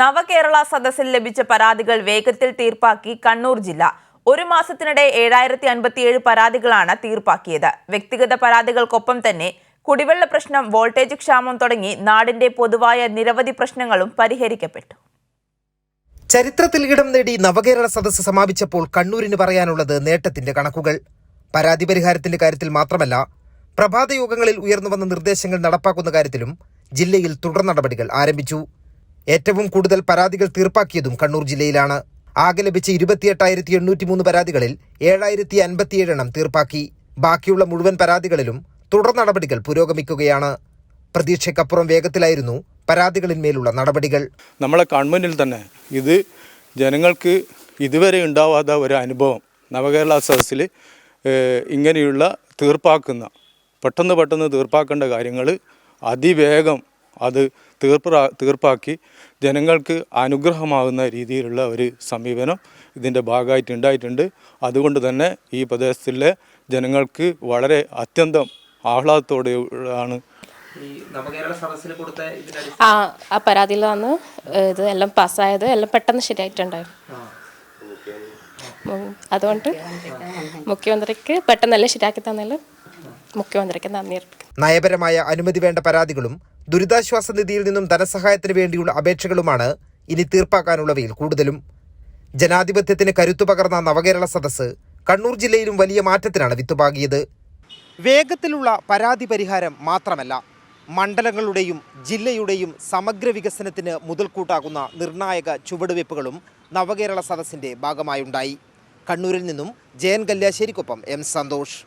നവകേരള സദസ്സിൽ ലഭിച്ച പരാതികൾ വേഗത്തിൽ തീർപ്പാക്കി കണ്ണൂർ ജില്ല. ഒരു മാസത്തിനിടെ 7057 പരാതികളാണ് തീർപ്പാക്കിയത്. വ്യക്തിഗത പരാതികൾക്കൊപ്പം തന്നെ കുടിവെള്ള പ്രശ്നം, വോൾട്ടേജ് ക്ഷാമം തുടങ്ങി നാടിന്റെ പൊതുവായ നിരവധി പ്രശ്നങ്ങളും പരിഹരിക്കപ്പെട്ടു. ചരിത്രത്തിൽ ഇടം നേടി നവകേരള സദസ്സ് സമാപിച്ചപ്പോൾ കണ്ണൂരിന് പറയാനുള്ളത് നേട്ടത്തിന്റെ കണക്കുകൾ. പരാതി പരിഹാരത്തിന്റെ കാര്യത്തിൽ മാത്രമല്ല, പ്രഭാത യോഗങ്ങളിൽ ഉയർന്നുവന്ന നിർദ്ദേശങ്ങൾ നടപ്പാക്കുന്ന കാര്യത്തിലും ജില്ലയിൽ തുടർ നടപടികൾ ആരംഭിച്ചു. ഏറ്റവും കൂടുതൽ പരാതികൾ തീർപ്പാക്കിയതും കണ്ണൂർ ജില്ലയിലാണ്. ആകെ ലഭിച്ച 28,803 പരാതികളിൽ 7,057 എണ്ണം തീർപ്പാക്കി. ബാക്കിയുള്ള മുഴുവൻ പരാതികളിലും തുടർ നടപടികൾ പുരോഗമിക്കുകയാണ്. പ്രതീക്ഷയ്ക്കപ്പുറം വേഗത്തിലായിരുന്നു പരാതികളിന്മേലുള്ള നടപടികൾ. നമ്മളെ ഗവൺമെന്റിൽ തന്നെ ഇത് ജനങ്ങൾക്ക് ഇതുവരെ ഉണ്ടാവാത്ത ഒരു അനുഭവം നവകേരള സദസ്സിൽ ഇങ്ങനെയുള്ള പെട്ടെന്ന് തീർപ്പാക്കേണ്ട കാര്യങ്ങൾ അതിവേഗം അത് തീർപ്പാക്കി ജനങ്ങൾക്ക് അനുഗ്രഹമാകുന്ന രീതിയിലുള്ള ഒരു സമീപനം ഇതിൻ്റെ ഭാഗമായിട്ട് ഉണ്ടായിട്ടുണ്ട്. അതുകൊണ്ട് തന്നെ ഈ പ്രദേശത്തിലെ ജനങ്ങൾക്ക് വളരെ അത്യന്തം ആഹ്ലാദത്തോടെയാണ് ആ പരാതിയിൽ വന്ന് ഇത് എല്ലാം പാസ്സായത് എല്ലാം പെട്ടെന്ന് ശരിയായിട്ടുണ്ടായിരുന്നു. അതുകൊണ്ട് മുഖ്യമന്ത്രിക്ക് പെട്ടെന്നെല്ലാം ശരിയാക്കി തന്നതിൽ മുഖ്യമന്ത്രിക്ക് നന്ദി അർപ്പിക്കുന്നു. നയപരമായ അനുമതി വേണ്ട പരാതികളും ദുരിതാശ്വാസ നിധിയിൽ നിന്നും ധനസഹായത്തിന് വേണ്ടിയുള്ള അപേക്ഷകളുമാണ് ഇനി തീർപ്പാക്കാനുള്ളവയിൽ കൂടുതലും. ജനാധിപത്യത്തിന് കരുത്തു പകർന്ന നവകേരള സദസ്സ് കണ്ണൂർ ജില്ലയിലും വലിയ മാറ്റത്തിനാണ് വിത്തുപാകിയത്. വേഗത്തിലുള്ള പരാതി പരിഹാരം മാത്രമല്ല, മണ്ഡലങ്ങളുടെയും ജില്ലയുടെയും സമഗ്ര വികസനത്തിന് മുതൽക്കൂട്ടാകുന്ന നിർണായക ചുവടുവയ്പ്പുകളും നവകേരള സദസ്സിന്റെ ഭാഗമായുണ്ടായി. കണ്ണൂരിൽ നിന്നും ജയൻ കല്യാശ്ശേരിക്കൊപ്പം എം സന്തോഷ്.